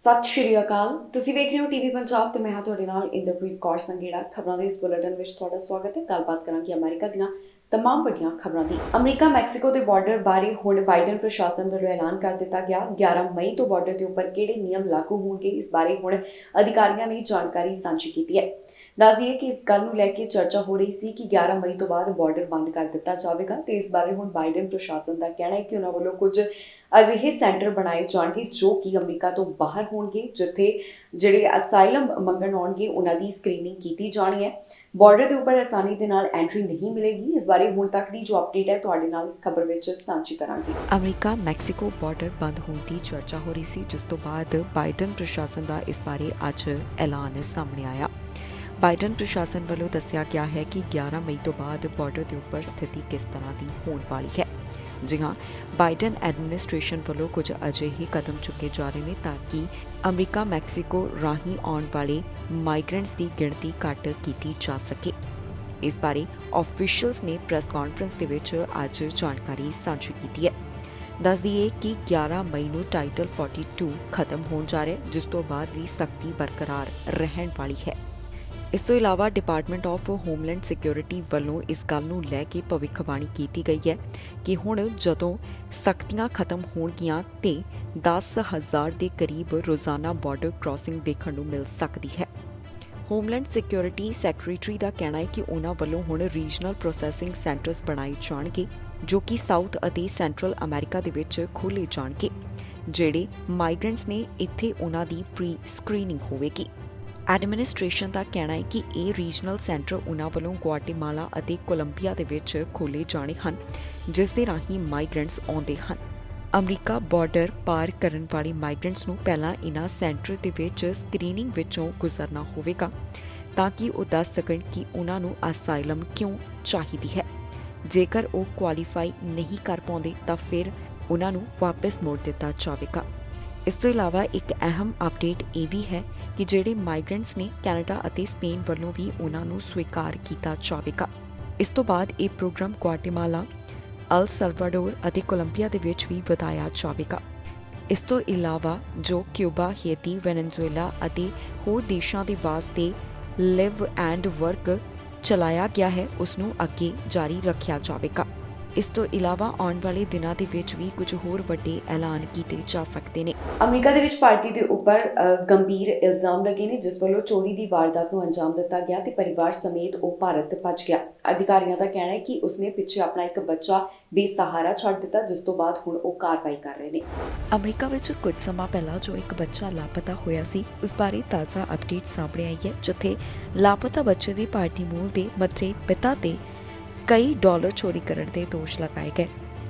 ਸਤਿ ਸ਼੍ਰੀ ਅਕਾਲ। ਤੁਸੀਂ ਵੇਖ ਰਹੇ ਹੋ ਟੀਵੀ ਪੰਜਾਬ ਤੇ ਮੈਂ ਹਾਂ ਤੁਹਾਡੇ ਨਾਲ ਇੰਦਰਪ੍ਰੀਤ ਕੌਰ ਸੰਘੇੜਾ। ਖਬਰਾਂ ਦੇ ਇਸ ਬੁਲੇਟਿਨ ਵਿੱਚ ਤੁਹਾਡਾ ਸਵਾਗਤ ਹੈ। ਗੱਲਬਾਤ ਕਰਾਂਗੇ ਅਮਰੀਕਾ ਦੀਆਂ तमाम ਵੱਡੀਆਂ ਖਬਰਾਂ ਦੀ। ਅਮਰੀਕਾ ਮੈਕਸੀਕੋ ਦੇ ਬਾਰਡਰ ਬਾਰੇ ਹੁਣ ਬਾਈਡਨ ਪ੍ਰਸ਼ਾਸਨ ਵੱਲੋਂ ਐਲਾਨ ਕਰ ਦਿੱਤਾ ਗਿਆ। 11 ਮਈ ਤੋਂ ਬਾਰਡਰ ਦੇ ਉੱਪਰ ਕਿਹੜੇ ਨਿਯਮ ਲਾਗੂ ਹੋਣਗੇ, ਇਸ ਬਾਰੇ ਹੁਣ ਅਧਿਕਾਰੀਆਂ ਨੇ ਜਾਣਕਾਰੀ ਸਾਂਝੀ ਕੀਤੀ ਹੈ। ਦੱਸ ਦਈਏ ਕਿ ਇਸ ਗੱਲ ਨੂੰ ਲੈ ਕੇ ਚਰਚਾ ਹੋ ਰਹੀ ਸੀ ਕਿ 11 ਮਈ ਤੋਂ ਬਾਅਦ ਬਾਰਡਰ ਬੰਦ ਕਰ ਦਿੱਤਾ ਜਾਵੇਗਾ ਤੇ ਇਸ ਬਾਰੇ ਹੁਣ ਬਾਈਡਨ ਪ੍ਰਸ਼ਾਸਨ ਦਾ ਕਹਿਣਾ ਹੈ ਕਿ ਉਹਨਾਂ ਵੱਲੋਂ ਕੁਝ ਅਜਿਹੇ ਸੈਂਟਰ ਬਣਾਏ ਜਾਣਗੇ ਜੋ ਕਿ ਅਮਰੀਕਾ ਤੋਂ ਬਾਹਰ ਹੋਣਗੇ, ਜਿੱਥੇ ਜਿਹੜੇ ਅਸਾਈਲਮ ਮੰਗਣ ਆਉਣਗੇ ਉਹਨਾਂ ਦੀ ਸਕਰੀਨਿੰਗ ਕੀਤੀ ਜਾਣੀ ਹੈ। ਬਾਰਡਰ ਦੇ ਉੱਪਰ ਆਸਾਨੀ ਦੇ ਨਾਲ ਐਂਟਰੀ ਨਹੀਂ ਮਿਲੇਗੀ। ਇਸ ਬਾਰੇ ਹੁਣ ਤੱਕ ਦੀ ਜੋ ਅਪਡੇਟ ਹੈ ਤੁਹਾਡੇ ਨਾਲ ਇਸ ਖਬਰ ਵਿੱਚ ਸਾਂਝੀ ਕਰਾਂਗੇ। ਅਮਰੀਕਾ ਮੈਕਸੀਕੋ ਬਾਰਡਰ ਬੰਦ ਹੋਣ ਦੀ ਚਰਚਾ ਹੋ ਰਹੀ ਸੀ, ਜਿਸ ਤੋਂ ਬਾਅਦ ਬਾਈਡਨ ਪ੍ਰਸ਼ਾਸਨ ਦਾ ਇਸ ਬਾਰੇ ਅੱਜ ਐਲਾਨ ਸਾਹਮਣੇ ਆਇਆ। ਬਾਈਡਨ ਪ੍ਰਸ਼ਾਸਨ ਵੱਲੋਂ ਦੱਸਿਆ ਗਿਆ ਹੈ ਕਿ 11 ਮਈ ਤੋਂ ਬਾਅਦ ਬਾਰਡਰ ਦੇ ਉੱਪਰ ਸਥਿਤੀ ਕਿਸ ਤਰ੍ਹਾਂ ਦੀ ਹੋਣ ਵਾਲੀ ਹੈ। ਜੀ ਹਾਂ, ਬਾਈਡਨ ਐਡਮਿਨਿਸਟ੍ਰੇਸ਼ਨ ਵੱਲੋਂ ਕੁਝ ਅਜਿਹੇ ਕਦਮ ਚੁੱਕੇ ਜਾ ਰਹੇ ਨੇ ਤਾਂ ਕਿ ਅਮਰੀਕਾ ਮੈਕਸੀਕੋ ਰਾਹੀਂ ਆਉਣ ਵਾਲੇ ਮਾਈਗਰੈਂਟਸ ਦੀ ਗਿਣਤੀ ਘੱਟ ਕੀਤੀ ਜਾ ਸਕੇ। ਇਸ ਬਾਰੇ ਆਫੀਸ਼ੀਅਲਸ ਨੇ ਪ੍ਰੈਸ ਕਾਨਫਰੰਸ ਦੇ ਵਿੱਚ ਅੱਜ ਜਾਣਕਾਰੀ ਸਾਂਝੀ ਕੀਤੀ ਹੈ। ਦੱਸ ਦਈਏ ਕਿ 11 ਮਈ ਨੂੰ ਟਾਈਟਲ 42 ਖਤਮ ਹੋਣ ਜਾ ਰਿਹਾ ਹੈ, ਜਿਸ ਤੋਂ ਬਾਅਦ ਵੀ ਸਖਤੀ ਬਰਕਰਾਰ ਰਹਿਣ ਵਾਲੀ ਹੈ। ਇਸ ਤੋਂ ਇਲਾਵਾ ਡਿਪਾਰਟਮੈਂਟ ਆਫ ਹੋਮਲੈਂਡ ਸਿਕਿਉਰਿਟੀ ਵੱਲੋਂ ਇਸ ਗੱਲ ਨੂੰ ਲੈ ਕੇ ਭਵਿੱਖਬਾਣੀ ਕੀਤੀ ਗਈ ਹੈ ਕਿ ਹੁਣ ਜਦੋਂ ਸਖਤੀਆਂ ਖਤਮ ਹੋਣਗੀਆਂ ਤੇ 10,000 ਦੇ ਕਰੀਬ ਰੋਜ਼ਾਨਾ ਬਾਰਡਰ ਕ੍ਰਾਸਿੰਗ ਦੇਖਣ ਨੂੰ ਮਿਲ ਸਕਦੀ ਹੈ। ਹੋਮਲੈਂਡ ਸਿਕਿਉਰਿਟੀ ਸੈਕਟਰੀ ਦਾ ਕਹਿਣਾ ਹੈ ਕਿ ਉਹਨਾਂ ਵੱਲੋਂ ਹੁਣ ਰੀਜਨਲ ਪ੍ਰੋਸੈਸਿੰਗ ਸੈਂਟਰਸ ਬਣਾਏ ਜਾਣਗੇ ਜੋ ਕਿ ਸਾਊਥ ਅਤੇ ਸੈਂਟਰਲ ਅਮਰੀਕਾ ਦੇ ਵਿੱਚ ਖੋਲ੍ਹੇ ਜਾਣਗੇ। ਜਿਹੜੇ ਮਾਈਗਰੈਂਟਸ ਨੇ ਇੱਥੇ ਉਹਨਾਂ ਦੀ ਪ੍ਰੀ ਸਕਰੀਨਿੰਗ ਹੋਵੇਗੀ। ਐਡਮਿਨਿਸਟ੍ਰੇਸ਼ਨ ਦਾ ਕਹਿਣਾ ਹੈ ਕਿ ਇਹ ਰੀਜਨਲ ਸੈਂਟਰ ਉਹਨਾਂ ਵੱਲੋਂ ਗੁਆਟੇਮਾਲਾ ਅਤੇ ਕੋਲੰਬੀਆ ਦੇ ਵਿੱਚ ਖੋਲ੍ਹੇ ਜਾਣੇ ਹਨ, ਜਿਸ ਦੇ ਰਾਹੀਂ ਮਾਈਗਰੈਂਟਸ ਆਉਂਦੇ ਹਨ। ਅਮਰੀਕਾ ਬਾਰਡਰ ਪਾਰ ਕਰਨ ਵਾਲੇ ਮਾਈਗਰੈਂਟਸ ਨੂੰ ਪਹਿਲਾਂ ਇਹਨਾਂ ਸੈਂਟਰ ਦੇ ਵਿੱਚ ਸਕਰੀਨਿੰਗ ਵਿੱਚੋਂ ਗੁਜ਼ਰਨਾ ਹੋਵੇਗਾ ਤਾਂ ਕਿ ਉਹ ਦੱਸ ਸਕਣ ਕਿ ਉਹਨਾਂ ਨੂੰ ਅਸਾਈਲਮ ਕਿਉਂ ਚਾਹੀਦੀ ਹੈ। ਜੇਕਰ ਉਹ ਕੁਆਲੀਫਾਈ ਨਹੀਂ ਕਰ ਪਾਉਂਦੇ ਤਾਂ ਫਿਰ ਉਹਨਾਂ ਨੂੰ ਵਾਪਸ ਮੋੜ ਦਿੱਤਾ ਜਾਵੇਗਾ। ਇਸ ਤੋਂ ਇਲਾਵਾ ਇੱਕ ਅਹਿਮ ਅਪਡੇਟ ਇਹ ਵੀ ਹੈ ਕਿ ਜਿਹੜੇ ਮਾਈਗਰੈਂਟਸ ਨੇ ਕੈਨੇਡਾ ਅਤੇ ਸਪੇਨ ਵੱਲੋਂ ਵੀ ਉਹਨਾਂ ਨੂੰ ਸਵੀਕਾਰ ਕੀਤਾ ਜਾਵੇਗਾ। ਇਸ ਤੋਂ ਬਾਅਦ ਇਹ ਪ੍ਰੋਗਰਾਮ ਗੁਆਟੇਮਾਲਾ, ਅਲ ਸਲਵਾਡੋਰ ਅਤੇ ਕੋਲੰਬੀਆ ਦੇ ਵਿੱਚ ਵੀ ਵਧਾਇਆ ਜਾਵੇਗਾ। ਇਸ ਤੋਂ ਇਲਾਵਾ ਜੋ ਕਿਊਬਾ, ਹੇਤੀ, ਵੈਨੇਜ਼ੁਏਲਾ ਅਤੇ ਹੋਰ ਦੇਸ਼ਾਂ ਦੇ ਵਾਸਤੇ ਲਿਵ ਐਂਡ ਵਰਕ ਚਲਾਇਆ ਗਿਆ ਹੈ, ਉਸ ਨੂੰ ਅੱਗੇ ਜਾਰੀ ਰੱਖਿਆ ਜਾਵੇਗਾ। ਇਸ ਤੋਂ ਇਲਾਵਾ ਆਉਣ ਵਾਲੇ ਦਿਨਾਂ ਦੇ ਵਿੱਚ ਵੀ ਕੁਝ ਹੋਰ ਵੱਡੇ ਐਲਾਨ ਕੀਤੇ ਜਾ ਸਕਦੇ ਨੇ। ਅਮਰੀਕਾ ਦੇ ਵਿੱਚ ਭਾਰਤੀ ਦੇ ਉੱਪਰ ਗੰਭੀਰ ਇਲਜ਼ਾਮ ਲੱਗੇ ਨੇ, ਜਿਸ ਵੱਲੋਂ ਚੋਰੀ ਦੀ ਵਾਰਦਾਤ ਨੂੰ ਅੰਜਾਮ ਦਿੱਤਾ ਗਿਆ ਤੇ ਪਰਿਵਾਰ ਸਮੇਤ ਉਹ ਭਾਰਤ ਭੱਜ ਗਿਆ। ਅਧਿਕਾਰੀਆਂ ਦਾ ਕਹਿਣਾ ਹੈ ਕਿ ਉਸਨੇ ਪਿੱਛੇ ਆਪਣਾ ਇੱਕ ਬੱਚਾ ਬੇਸਹਾਰਾ ਛੱਡ ਦਿੱਤਾ, ਜਿਸ ਤੋਂ ਬਾਅਦ ਹੁਣ ਉਹ ਕਾਰਵਾਈ ਕਰ ਰਹੇ ਨੇ। ਅਮਰੀਕਾ ਵਿੱਚ ਕੁਝ ਸਮਾਂ ਪਹਿਲਾਂ ਜੋ ਇੱਕ ਬੱਚਾ ਲਾਪਤਾ ਹੋਇਆ ਸੀ, ਉਸ ਬਾਰੇ ਤਾਜ਼ਾ ਅਪਡੇਟ ਸਾਹਮਣੇ ਆਈ ਹੈ, ਜਿੱਥੇ ਲਾਪਤਾ ਬੱਚੇ ਦੇ ਭਾਰਤੀ ਮੂਲ ਦੇ ਮਤਰੇ ਪਿਤਾ ਤੇ ਕਈ ਡਾਲਰ ਚੋਰੀ ਕਰਨ ਦੇ ਦੋਸ਼ ਲਗਾਏ ਗਏ।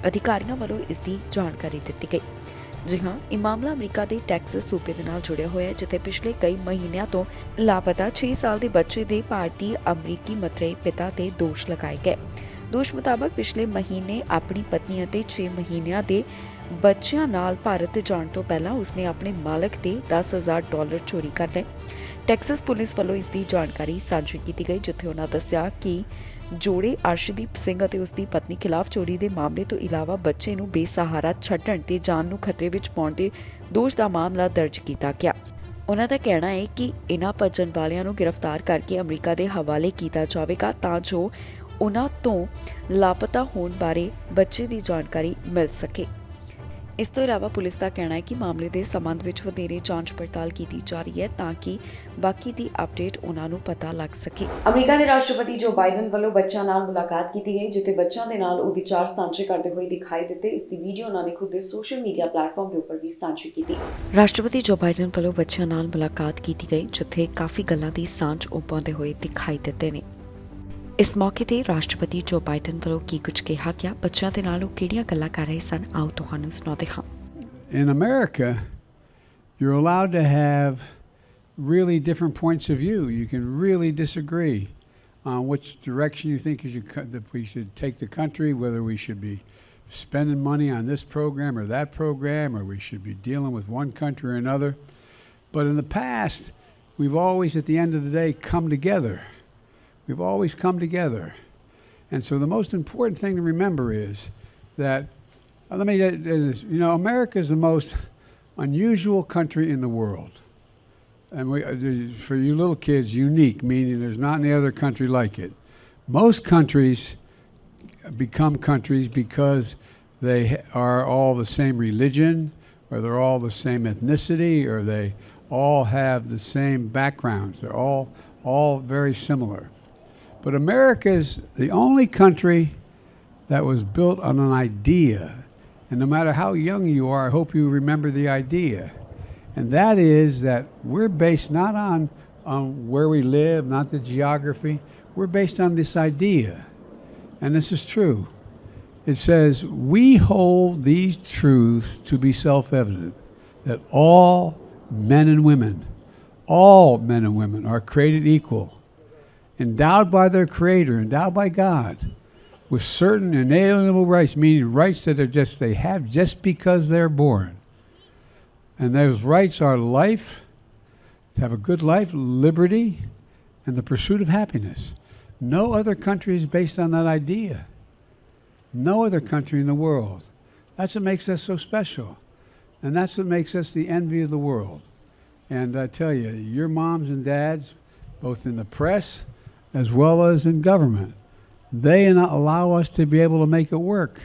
ਅਧਿਕਾਰੀਆਂ ਵੱਲੋਂ ਇਸ ਦੀ ਜਾਣਕਾਰੀ ਦਿੱਤੀ ਗਈ। ਜੀ ਹਾਂ, ਇਹ ਮਾਮਲਾ ਅਮਰੀਕਾ ਦੇ ਟੈਕਸਸ ਸੂਬੇ ਦੇ ਨਾਲ ਜੁੜਿਆ ਹੋਇਆ ਹੈ, ਜਿੱਥੇ ਪਿਛਲੇ ਕਈ ਮਹੀਨਿਆਂ ਤੋਂ ਲਾਪਤਾ 6 ਸਾਲ ਦੇ ਬੱਚੇ ਦੇ ਭਾਰਤੀ ਅਮਰੀਕੀ ਮਤਰੇ ਪਿਤਾ ਤੇ ਦੋਸ਼ ਲਗਾਏ ਗਏ। ਦੋਸ਼ ਮੁਤਾਬਕ ਪਿਛਲੇ ਮਹੀਨੇ ਆਪਣੀ ਪਤਨੀ ਅਤੇ 6 ਮਹੀਨਿਆਂ ਦੇ ਬੱਚਿਆਂ ਨਾਲ ਭਾਰਤ ਜਾਣ ਤੋਂ ਪਹਿਲਾਂ ਉਸਨੇ ਆਪਣੇ ਮਾਲਕ ਦੇ 10,000 ਡਾਲਰ ਚੋਰੀ ਕਰ ਲਏ। ਟੈਕਸਸ ਪੁਲਿਸ ਵੱਲੋਂ ਇਸ ਦੀ ਜਾਣਕਾਰੀ ਸਾਂਝੀ ਕੀਤੀ ਗਈ, ਜਿੱਥੇ ਉਹਨਾਂ ਦੱਸਿਆ ਕਿ ਜੋੜੇ ਅਰਸ਼ਦੀਪ ਸਿੰਘ ਅਤੇ ਉਸ ਦੀ ਪਤਨੀ ਖਿਲਾਫ ਚੋਰੀ ਦੇ ਮਾਮਲੇ ਤੋਂ ਇਲਾਵਾ ਬੱਚੇ ਨੂੰ ਬੇਸਹਾਰਾ ਛੱਡਣ ਤੇ ਜਾਨ ਨੂੰ ਖਤਰੇ ਵਿੱਚ ਪਾਉਣ ਦੇ ਦੋਸ਼ ਦਾ ਮਾਮਲਾ ਦਰਜ ਕੀਤਾ ਗਿਆ। ਉਹਨਾਂ ਦਾ ਕਹਿਣਾ ਹੈ ਕਿ ਇਨ੍ਹਾਂ ਭੱਜਣ ਵਾਲਿਆਂ ਨੂੰ ਗ੍ਰਿਫਤਾਰ ਕਰਕੇ ਅਮਰੀਕਾ ਦੇ ਹਵਾਲੇ ਕੀਤਾ ਜਾਵੇਗਾ ਤਾਂ ਜੋ ਉਹਨਾਂ ਤੋਂ ਲਾਪਤਾ ਹੋਣ ਬਾਰੇ ਬੱਚੇ ਦੀ ਜਾਣਕਾਰੀ ਮਿਲ ਸਕੇ। ਇਸ ਤੋਂ ਇਲਾਵਾ ਪੁਲਿਸ ਦਾ ਕਹਿਣਾ ਹੈ ਕਿ ਮਾਮਲੇ ਦੇ ਸੰਬੰਧ ਵਿੱਚ ਵਧੇਰੇ ਜਾਂਚ ਪੜਤਾਲ ਕੀਤੀ ਜਾ ਰਹੀ ਹੈ ਤਾਂ ਕਿ ਬਾਕੀ ਦੀ ਅਪਡੇਟ ਉਹਨਾਂ ਨੂੰ ਪਤਾ ਲੱਗ ਸਕੇ। ਅਮਰੀਕਾ ਦੇ ਰਾਸ਼ਟਰਪਤੀ ਜੋ ਬਾਈਡਨ ਵੱਲੋਂ ਬੱਚਿਆਂ ਨਾਲ ਮੁਲਾਕਾਤ ਕੀਤੀ ਗਈ, ਜਿੱਥੇ ਬੱਚਿਆਂ ਦੇ ਨਾਲ ਉਹ ਵਿਚਾਰ ਸਾਂਝੇ ਕਰਦੇ ਹੋਏ ਦਿਖਾਈ ਦਿੱਤੇ। ਇਸ ਦੀ ਵੀਡੀਓ ਉਹਨਾਂ ਨੇ ਖੁਦ ਦੇ ਸੋਸ਼ਲ ਮੀਡੀਆ ਪਲੇਟਫਾਰਮ ਦੇ ਉੱਪਰ ਵੀ ਸਾਂਝੀ ਕੀਤੀ। ਰਾਸ਼ਟਰਪਤੀ ਜੋ ਬਾਈਡਨ ਵੱਲੋਂ ਬੱਚਿਆਂ ਨਾਲ ਮੁਲਾਕਾਤ ਕੀਤੀ ਗਈ, ਜਿੱਥੇ ਕਾਫੀ ਗੱਲਾਂ ਦੀ ਸਾਂਝ ਉਭਾਰਦੇ ਹੋਏ ਦਿਖਾਈ ਦਿੱਤੇ ਨੇ। ਇਸ ਮੌਕੇ ਤੇ ਰਾਸ਼ਟਰਪਤੀ ਜੋ ਬਾਈਡਨ ਵੱਲੋਂ ਕੀ ਕੁਝ ਕਿਹਾ ਗਿਆ, ਬੱਚਿਆਂ ਦੇ ਨਾਲ ਉਹ ਕਿਹੜੀਆਂ ਗੱਲਾਂ ਕਰ ਰਹੇ ਸਨ, ਆਓ ਤੁਹਾਨੂੰ ਸੁਣਾਉਂਦੇ ਹਾਂ। In America, you're allowed to have really different points of view. You can really disagree on which direction you think that we should take the country, whether we should be spending money on this program or that program, or we should be dealing with one country or another. But in the past, we've always, at the end of the day, come together. We've always come together. And so the most important thing to remember is that, America is the most unusual country in the world. And for you little kids, unique, meaning there's not any other country like it. Most countries become countries because they are all the same religion, or they're all the same ethnicity, or they all have the same backgrounds. They're all very similar. But America is the only country that was built on an idea. And no matter how young you are, I hope you remember the idea. And that is that we're based not on where we live, not the geography. We're based on this idea. And this is true. It says, we hold these truths to be self-evident, that all men and women are created equal, endowed by their Creator, endowed by God, with certain inalienable rights, meaning rights that they have just because they're born. And those rights are life, to have a good life, liberty, and the pursuit of happiness. No other country is based on that idea. No other country in the world. That's what makes us so special. And that's what makes us the envy of the world. And I tell you, your moms and dads, both in the press as well as in government, they allow us to be able to make it work.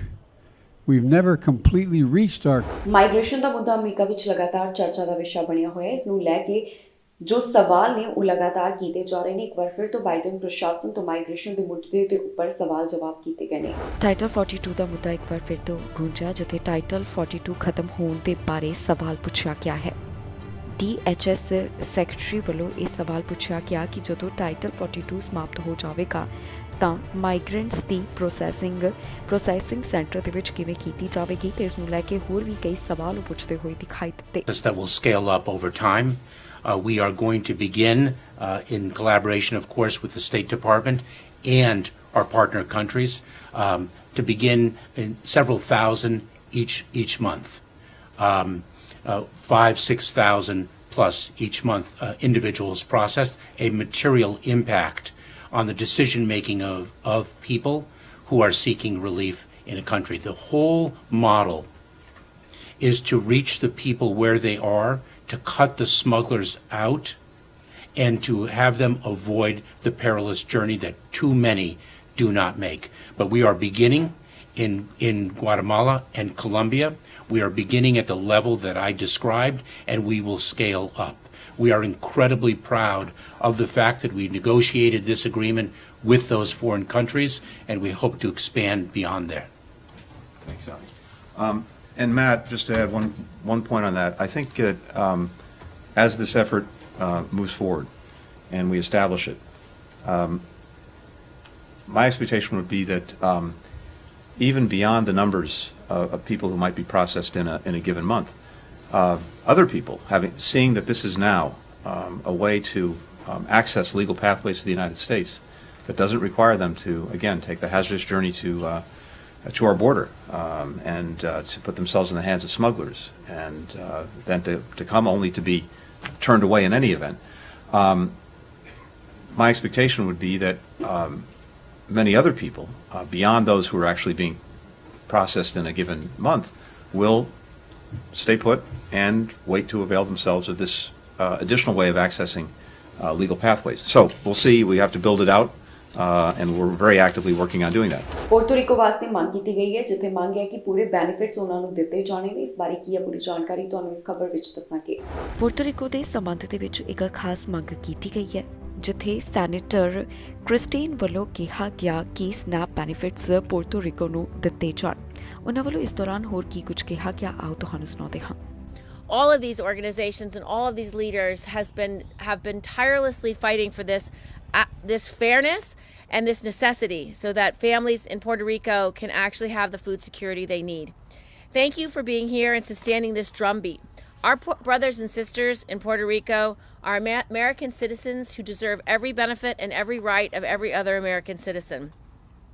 We've never completely reached our... migration ਦਾ ਮੁੱਦਾ America ਵਿੱਚ ਲਗਾਤਾਰ ਚਰਚਾ ਦਾ ਵਿਸ਼ਾ ਬਣਿਆ ਹੋਇਆ ਹੈ। ਇਸ ਨੂੰ ਲੈ ਕੇ ਜੋ ਸਵਾਲ ਨੇ ਉਹ ਲਗਾਤਾਰ ਕੀਤੇ ਜਾ ਰਹੇ ਨੇ। ਇੱਕ ਵਾਰ ਫਿਰ ਤੋਂ ਬਾਈਡਨ ਪ੍ਰਸ਼ਾਸਨ ਤੋਂ ਮਾਈਗ੍ਰੇਸ਼ਨ ਦੇ ਮੁੱਦੇ ਦੇ ਉੱਪਰ ਸਵਾਲ ਜਵਾਬ ਕੀਤੇ ਗਏ ਨੇ। ਟਾਈਟਲ 42 ਦਾ ਮੁੱਦਾ ਇੱਕ ਵਾਰ ਫਿਰ ਤੋਂ ਗੂੰਜਿਆ, ਜਿੱਥੇ ਟਾਈਟਲ 42 ਖਤਮ ਹੋਣ ਦੇ ਬਾਰੇ ਸਵਾਲ ਪੁੱਛਿਆ ਗਿਆ ਹੈ। DHS ਸੈਕਟਰੀ ਵੱਲੋਂ ਇਹ ਸਵਾਲ ਪੁੱਛਿਆ ਗਿਆ ਕਿ ਜਦੋਂ ਟਾਈਟਲ 42 ਸਮਾਪਤ ਹੋ ਜਾਵੇਗਾ ਤਾਂ ਮਾਈਗ੍ਰੈਂਟਸ ਦੀ ਪ੍ਰੋਸੈਸਿੰਗ ਸੈਂਟਰ ਦੇ ਵਿੱਚ ਕਿਵੇਂ ਕੀਤੀ ਜਾਵੇਗੀ ਤੇ ਇਸ ਨੂੰ ਲੈ ਕੇ ਹੋਰ ਵੀ ਕਈ ਸਵਾਲ ਪੁੱਛਦੇ ਹੋਏ ਦਿਖਾਈ ਦਿੱਤੇ। That will scale up over time. We are going to begin in collaboration, of course, with the State Department and our partner countries to begin in several thousand each month, 5,000-6,000 plus each month individuals processed, a material impact on the decision making of people who are seeking relief in a country. The whole model is to reach the people where they are, to cut the smugglers out, and to have them avoid the perilous journey that too many do not make. But we are beginning in Guatemala and Colombia. We are beginning at the level that I described, and we will scale up. We are incredibly proud of the fact that we negotiated this agreement with those foreign countries, and we hope to expand beyond there. Thanks, Ali. And Matt, just to add one point on that, I think that as this effort moves forward and we establish it, my expectation would be that even beyond the numbers of people who might be processed in a given month, other people seeing that this is now a way to access legal pathways to the United States that doesn't require them to, again, take the hazardous journey to our border and to put themselves in the hands of smugglers and then to come only to be turned away in any event. My expectation would be that many other people, beyond those who are actually being processed in a given month, will stay put and wait to avail themselves of this additional way of accessing legal pathways. So we'll see. We have to build it out. And we're very actively working on doing that. Puerto Rico ਵਾਸਤੇ ਮੰਗ ਕੀਤੀ ਗਈ ਹੈ, ਜਿੱਥੇ ਮੰਗ ਹੈ ਕਿ ਪੂਰੇ ਬੈਨੀਫਿਟਸ ਉਹਨਾਂ ਨੂੰ ਦਿੱਤੇ ਜਾਣੇ ਨੇ। ਇਸ ਬਾਰੇ ਕੀ ਹੈ ਪੂਰੀ ਜਾਣਕਾਰੀ ਤੁਹਾਨੂੰ ਇਸ ਖਬਰ ਵਿੱਚ ਦੱਸਾਂਗੇ। ਪੋਰਟੋ ਰੀਕੋ ਦੇ ਸੰਬੰਧ ਦੇ ਵਿੱਚ ਇੱਕ ਖਾਸ ਮੰਗ ਕੀਤੀ ਗਈ ਹੈ, ਜਿੱਥੇ ਸੈਨੇਟਰ ਕ੍ਰਿਸਟੀਨ ਵੱਲੋਂ ਕਿਹਾ ਗਿਆ ਕਿ ਸਨੈਪ ਬੈਨੀਫਿਟਸ ਪੋਰਟੋ ਰੀਕੋ ਨੂੰ ਦਿੱਤੇ ਜਾਣ। ਉਹਨਾਂ ਵੱਲੋਂ ਇਸ ਦੌਰਾਨ ਹੋਰ ਕੀ ਕੁਝ ਕਿਹਾ ਗਿਆ, ਆਓ ਤੁਹਾਨੂੰ ਸੁਣਾਉਂਦੇ ਹਾਂ। All of these organizations and all of these leaders have been tirelessly fighting for this fairness and this necessity so that families in Puerto Rico can actually have the food security they need. Thank you for being here and sustaining this drumbeat. Our brothers and sisters in Puerto Rico are American citizens who deserve every benefit and every right of every other American citizen.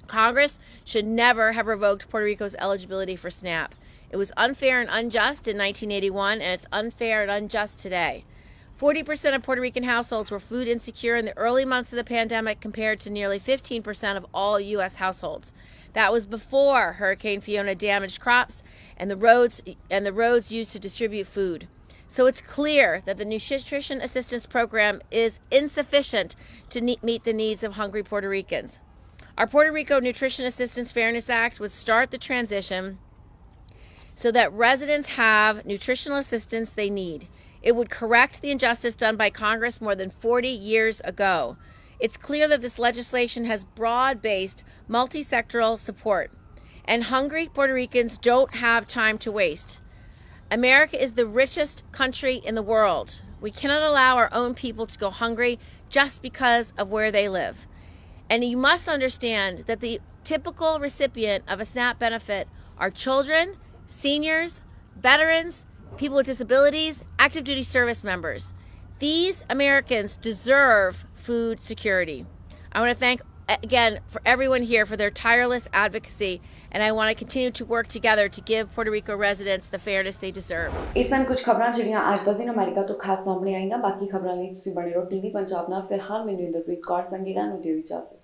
Congress should never have revoked Puerto Rico's eligibility for SNAP. It was unfair and unjust in 1981, and it's unfair and unjust today. 40% of Puerto Rican households were food insecure in the early months of the pandemic compared to nearly 15% of all U.S. households. That was before Hurricane Fiona damaged crops and the roads used to distribute food. So it's clear that the nutrition assistance program is insufficient to meet the needs of hungry Puerto Ricans. Our Puerto Rico Nutrition Assistance Fairness Act would start the transition so that residents have nutritional assistance they need. It would correct the injustice done by Congress more than 40 years ago. It's clear that this legislation has broad-based, multi-sectoral support, and hungry Puerto Ricans don't have time to waste. America is the richest country in the world. We cannot allow our own people to go hungry just because of where they live. And you must understand that the typical recipient of a SNAP benefit are children, seniors, veterans, people with disabilities, active duty service members. These Americans deserve food security. I want to thank again for everyone here for their tireless advocacy, and I want to continue to work together to give Puerto Rico residents the fairness they deserve. ਇਹ ਸਨ ਕੁਝ ਖਬਰਾਂ ਜਿਹੜੀਆਂ ਅੱਜ ਦਾ ਦਿਨ America ਤੋਂ ਖਾਸ ਸਾਹਮਣੇ ਆਈਆਂ। ਬਾਕੀ ਖਬਰਾਂ ਲਈ ਤੁਸੀਂ ਬਣੇ ਰਹੋ ਟੀਵੀ ਪੰਜਾਬ ਨਾਲ। ਫਿਲਹਾਲ ਮੈਨੂੰ ਇੰਦਰਪ੍ਰੀਤ ਕੌਰ ਸੰਘੇੜਾ ਨੂੰ ਦਿਓ ਇਜਾਜ਼ਤ।